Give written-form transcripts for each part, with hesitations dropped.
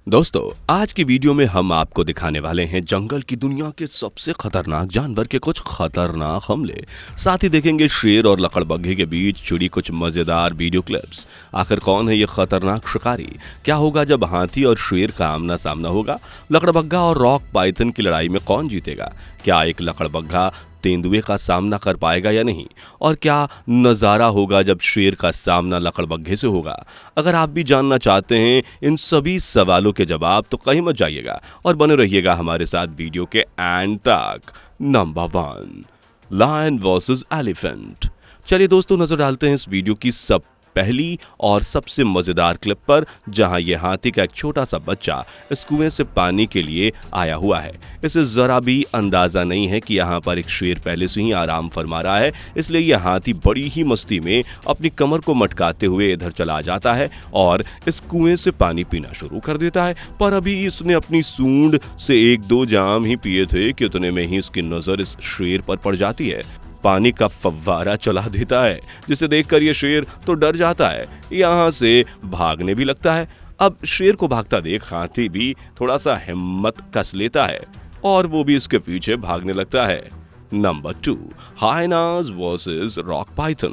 दोस्तों, आज की वीडियो में हम आपको दिखाने वाले हैं जंगल की दुनिया के सबसे खतरनाक जानवर के कुछ खतरनाक हमले। साथ ही देखेंगे शेर और लकड़बग्घे के बीच जुड़ी कुछ मजेदार वीडियो क्लिप्स। आखिर कौन है ये खतरनाक शिकारी? क्या होगा जब हाथी और शेर का आमना सामना होगा? लकड़बग्घा और रॉक पाइथन की लड़ाई में कौन जीतेगा? क्या एक लकड़बग्घा तेंदुए का सामना कर पाएगा या नहीं? और क्या नज़ारा होगा जब शेर का सामना लकड़बग्घे से होगा? अगर आप भी जानना चाहते हैं इन सभी सवालों के जवाब तो कहीं मत जाइएगा और बने रहिएगा हमारे साथ वीडियो के एंड तक। Number 1, lion versus elephant. चलिए दोस्तों, नजर डालते हैं इस वीडियो की सब पहली और सबसे मजेदार क्लिप पर, जहां ये हाथी का एक छोटा सा बच्चा इस कुएं से पानी के लिए आया हुआ है। इसे जरा भी अंदाजा नहीं है कि यहाँ पर एक शेर पहले से ही आराम फरमा रहा है, इसलिए यह हाथी बड़ी ही मस्ती में अपनी कमर को मटकाते हुए इधर चला जाता है और इस कुएं से पानी पीना शुरू कर देता है। पर अभी इसने अपनी सूंड से 1-2 जाम ही पिए थे कि उतने में ही इसकी नजर इस शेर पर पड़ जाती है। पानी का फव्वारा चला देता है, जिसे देखकर ये शेर तो डर जाता है, यहाँ से भागने भी लगता है। अब शेर को भागता देख हाथी भी थोड़ा सा हिम्मत कस लेता है और वो भी इसके पीछे भागने लगता है। Number 2, hyenas versus rock Python.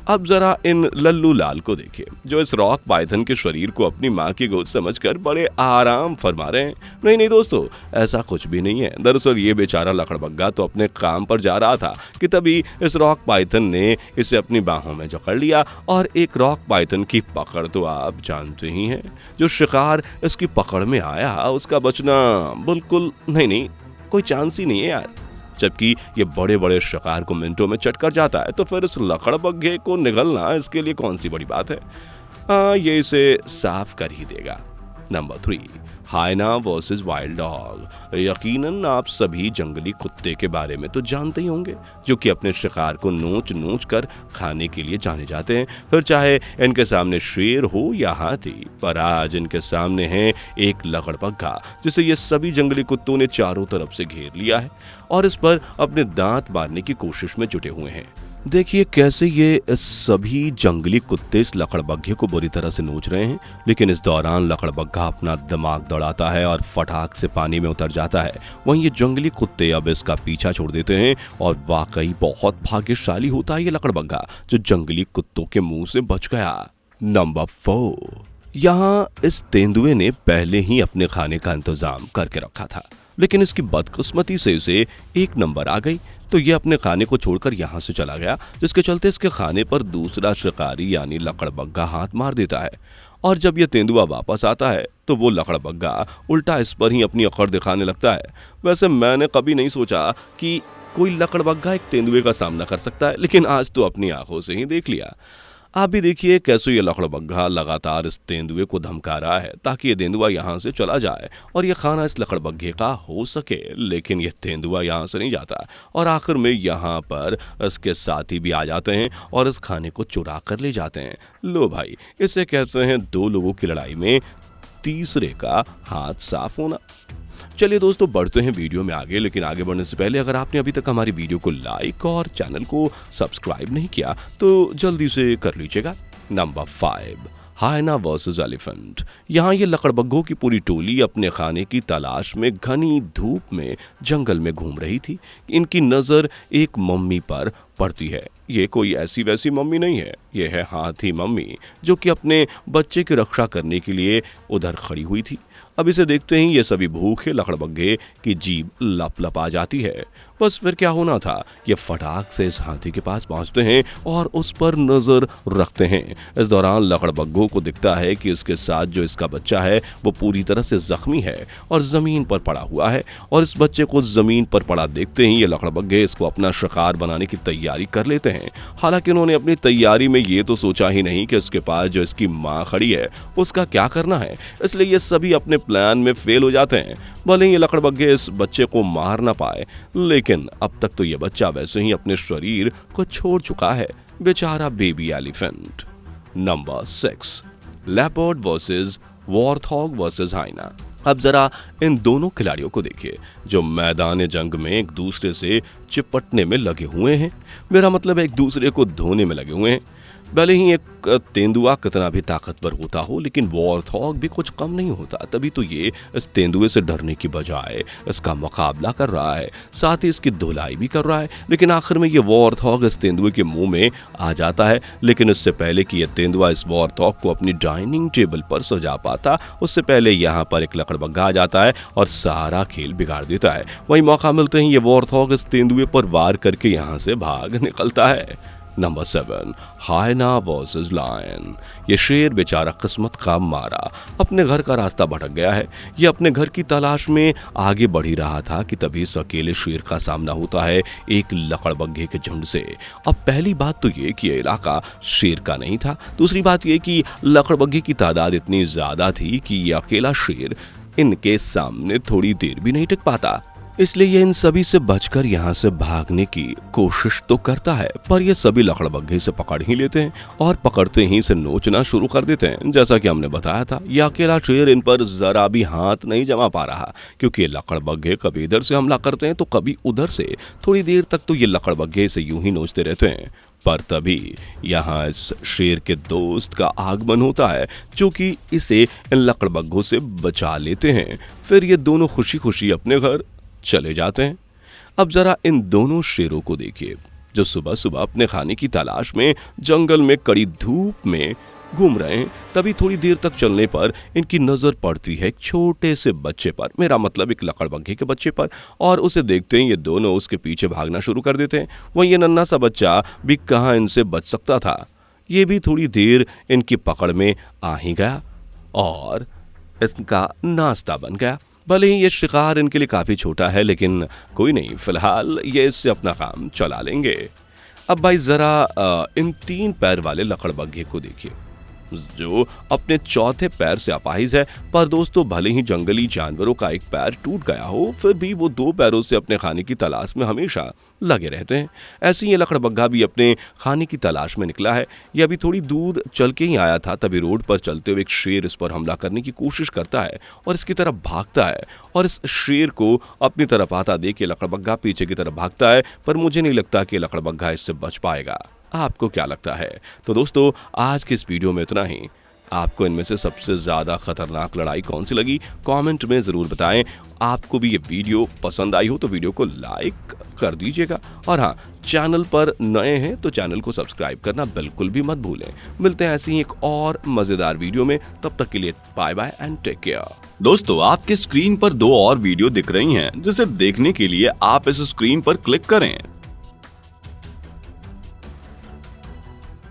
अब जरा इन लल्लू लाल को देखिए, जो इस रॉक पाइथन के शरीर को अपनी माँ की गोद समझकर बड़े आराम फरमा रहे हैं। नहीं दोस्तों, ऐसा कुछ भी नहीं है। दरअसल ये बेचारा लकड़बग्घा तो अपने काम पर जा रहा था कि तभी इस रॉक पाइथन ने इसे अपनी बाहों में जकड़ लिया। और एक रॉक पाइथन की पकड़ तो आप जानते ही हैं, जो शिकार इसकी पकड़ में आया उसका बचना बिल्कुल नहीं, कोई चांस ही नहीं है यार। जबकि ये बड़े बड़े शिकार को मिनटों में चट कर जाता है, तो फिर इस लकड़बग्घे को निगलना इसके लिए कौन सी बड़ी बात है। ये इसे साफ कर ही देगा। Number 3, hyena versus wild dog. यकीनन आप सभी जंगली कुत्ते के बारे में तो जानते ही होंगे, जो कि अपने शिकार को नोच नोच कर खाने के लिए जाने जाते हैं, फिर चाहे इनके सामने शेर हो या हाथी। पर आज इनके सामने है एक लकड़बग्घा, जिसे ये सभी जंगली कुत्तों ने चारों तरफ से घेर लिया है और इस पर अपने दांत मारने की कोशिश में जुटे हुए हैं। देखिए कैसे ये सभी जंगली कुत्ते इस लकड़बग्घे को बुरी तरह से नोच रहे हैं, लेकिन इस दौरान लकड़बग्घा अपना दिमाग दौड़ाता है और फटाक से पानी में उतर जाता है। वहीं ये जंगली कुत्ते अब इसका पीछा छोड़ देते हैं और वाकई बहुत भाग्यशाली होता है ये लकड़बग्घा, जो जंगली कुत्तों के मुंह से बच गया। नंबर 4, यहाँ इस तेंदुए ने पहले ही अपने खाने का इंतजाम करके रखा था, लेकिन इसकी बदकिस्मती से इसे 1 नंबर आ गई, तो ये अपने खाने को छोड़कर यहाँ से चला गया, जिसके चलते इसके खाने पर दूसरा शिकारी यानी लकड़बग्घा हाथ मार देता है। और जब ये तेंदुआ वापस आता है तो वो लकड़बग्घा उल्टा इस पर ही अपनी अकड़ दिखाने लगता है। वैसे मैंने कभी नहीं सोचा कि कोई लकड़बग्घा एक तेंदुए का सामना कर सकता है, लेकिन आज तो अपनी आंखों से ही देख लिया। आप भी देखिए कैसे ये लकड़बग्घा लगातार इस तेंदुए को धमका रहा है ताकि ये तेंदुआ यहाँ से चला जाए और ये खाना इस लकड़बग्घे का हो सके, लेकिन ये तेंदुआ यहाँ से नहीं जाता और आखिर में यहाँ पर इसके साथी भी आ जाते हैं और इस खाने को चुरा कर ले जाते हैं। लो भाई, इसे कहते हैं 2 लोगों की लड़ाई में तीसरे का हाथ साफ होना। चलिए दोस्तों, बढ़ते हैं वीडियो में आगे, लेकिन आगे बढ़ने से पहले अगर आपने अभी तक हमारी वीडियो को लाइक और चैनल को सब्सक्राइब नहीं किया तो जल्दी से कर लीजिएगा। Number 5, hyena versus elephant. यहाँ ये लकड़बग्घों की पूरी टोली अपने खाने की तलाश में घनी धूप में जंगल में घूम रही थी। इनकी नजर एक मम्मी पर पड़ती है। ये कोई ऐसी वैसी मम्मी नहीं है, ये है हाथी मम्मी, जो कि अपने बच्चे की रक्षा करने के लिए उधर खड़ी हुई थी। अब इसे देखते ही ये सभी भूखे लकड़बग्घे की जीभ लपलपा जाती है। बस फिर क्या होना था, ये फटाक से इस हाथी के पास पहुंचते हैं और उस पर नजर रखते हैं। इस दौरान लकड़बग्घों को दिखता है कि इसके साथ जो इसका बच्चा है वो पूरी तरह से जख्मी है और जमीन पर पड़ा हुआ है, और इस बच्चे को जमीन पर पड़ा देखते ही ये लकड़बग्घे इसको अपना शिकार बनाने की तैयारी कर लेते हैं। हालांकि उन्होंने अपनी तैयारी में ये तो सोचा ही नहीं कि इसके पास जो इसकी माँ खड़ी है उसका क्या करना है, इसलिए ये सभी अपने प्लान में फेल हो जाते हैं। भले ही ये लकड़बग्घे इस बच्चे को मार ना पाए, लेकिन अब तक तो ये बच्चा वैसे ही अपने शरीर को छोड़ चुका है, बेचारा baby elephant. Number 6, leopard versus warthog versus hyena. अब जरा इन दोनों खिलाड़ियों को देखिए, जो मैदान जंग में एक दूसरे से चिपटने में लगे हुए हैं। मेरा मतलब एक दूसरे को धोने में लगे हुए हैं। भले ही एक तेंदुआ कितना भी ताकतवर होता हो, लेकिन वॉरथॉग भी कुछ कम नहीं होता। तभी तो ये इस तेंदुए से डरने की बजाय इसका मुकाबला कर रहा है, साथ ही इसकी धुलाई भी कर रहा है। लेकिन आखिर में ये वॉरथॉग इस तेंदुए के मुंह में आ जाता है। लेकिन उससे पहले कि यह तेंदुआ इस वॉरथॉग को अपनी डाइनिंग टेबल पर सजा पाता, उससे पहले यहाँ पर एक लकड़बग्घा आ जाता है और सारा खेल बिगाड़ देता है। वहीं मौका मिलते ही ये वॉरथॉग इस तेंदुए पर वार करके यहाँ से भाग निकलता है। नंबर 7, हायना वर्सेस लायन। ये शेर बेचारा किस्मत का मारा अपने घर का रास्ता भटक गया है। ये अपने घर की तलाश में आगे बढ़ ही रहा था कि तभी इस अकेले शेर का सामना होता है एक लकड़बग्घे के झुंड से। अब पहली बात तो ये कि यह इलाका शेर का नहीं था। दूसरी बात ये कि लकड़बग्घे की तादाद इतनी ज्यादा थी कि ये अकेला शेर इनके सामने थोड़ी देर भी नहीं टिक पाता। इसलिए ये इन सभी से बचकर यहाँ से भागने की कोशिश तो करता है, पर ये सभी लकड़बग्घे से पकड़ ही लेते हैं और पकड़ते ही इसे नोचना शुरू कर देते हैं। जैसा कि हमने बताया था, यह अकेला शेर इन पर जरा भी हाथ नहीं जमा पा रहा, क्योंकि ये लकड़बग्घे कभी इधर से हमला करते हैं तो कभी उधर से। थोड़ी देर तक तो ये लकड़बग्घे इसे यूं ही नोचते रहते हैं, पर तभी यहाँ इस शेर के दोस्त का आगमन होता है, जो कि इसे इन लकड़बग्घों से बचा लेते हैं। फिर ये दोनों खुशी खुशी अपने घर चले जाते हैं। अब जरा इन दोनों शेरों को देखिए, जो सुबह सुबह अपने खाने की तलाश में जंगल में कड़ी धूप में घूम रहे हैं। तभी थोड़ी देर तक चलने पर इनकी नजर पड़ती है एक छोटे से बच्चे पर, मेरा मतलब एक लकड़बग्घे के बच्चे पर, और उसे देखते ही ये दोनों उसके पीछे भागना शुरू कर देते हैं। वहीं ये नन्हा सा बच्चा भी कहाँ इनसे बच सकता था। ये भी थोड़ी देर इनकी पकड़ में आ ही गया और इसका नाश्ता बन गया। भले ही ये शिकार इनके लिए काफी छोटा है, लेकिन कोई नहीं, फिलहाल ये इससे अपना काम चला लेंगे। अब भाई जरा इन 3 पैर वाले लकड़बग्घे को देखिए, जो अपने चौथे पैर से अपाहिज है। पर दोस्तों, भले ही जंगली जानवरों का एक पैर टूट गया हो, फिर भी वो 2 पैरों से अपने खाने की तलाश में हमेशा लगे रहते हैं। ऐसे ही ये लकड़बग्घा भी अपने खाने की तलाश में निकला है। ये अभी थोड़ी दूर चल के ही आया था, तभी रोड पर चलते हुए एक शेर इस पर हमला करने की कोशिश करता है और इसकी तरफ भागता है, और इस शेर को अपनी तरफ आता देख के लकड़बग्घा पीछे की तरफ भागता है। पर मुझे नहीं लगता कि लकड़बग्घा इससे बच पाएगा। आपको क्या लगता है? तो दोस्तों, आज की इस वीडियो में इतना ही। आपको इनमें से सबसे ज्यादा खतरनाक लड़ाई कौन सी लगी, कमेंट में जरूर बताएं। आपको भी ये वीडियो पसंद आई हो तो वीडियो को लाइक कर दीजिएगा, और हाँ, चैनल पर नए हैं तो चैनल को सब्सक्राइब करना बिल्कुल भी मत भूलें। मिलते हैं ऐसी ही एक और मजेदार वीडियो में, तब तक के लिए bye bye and take care. दोस्तों, आपके स्क्रीन पर 2 और वीडियो दिख रही हैं, जिसे देखने के लिए आप इस स्क्रीन पर क्लिक करें।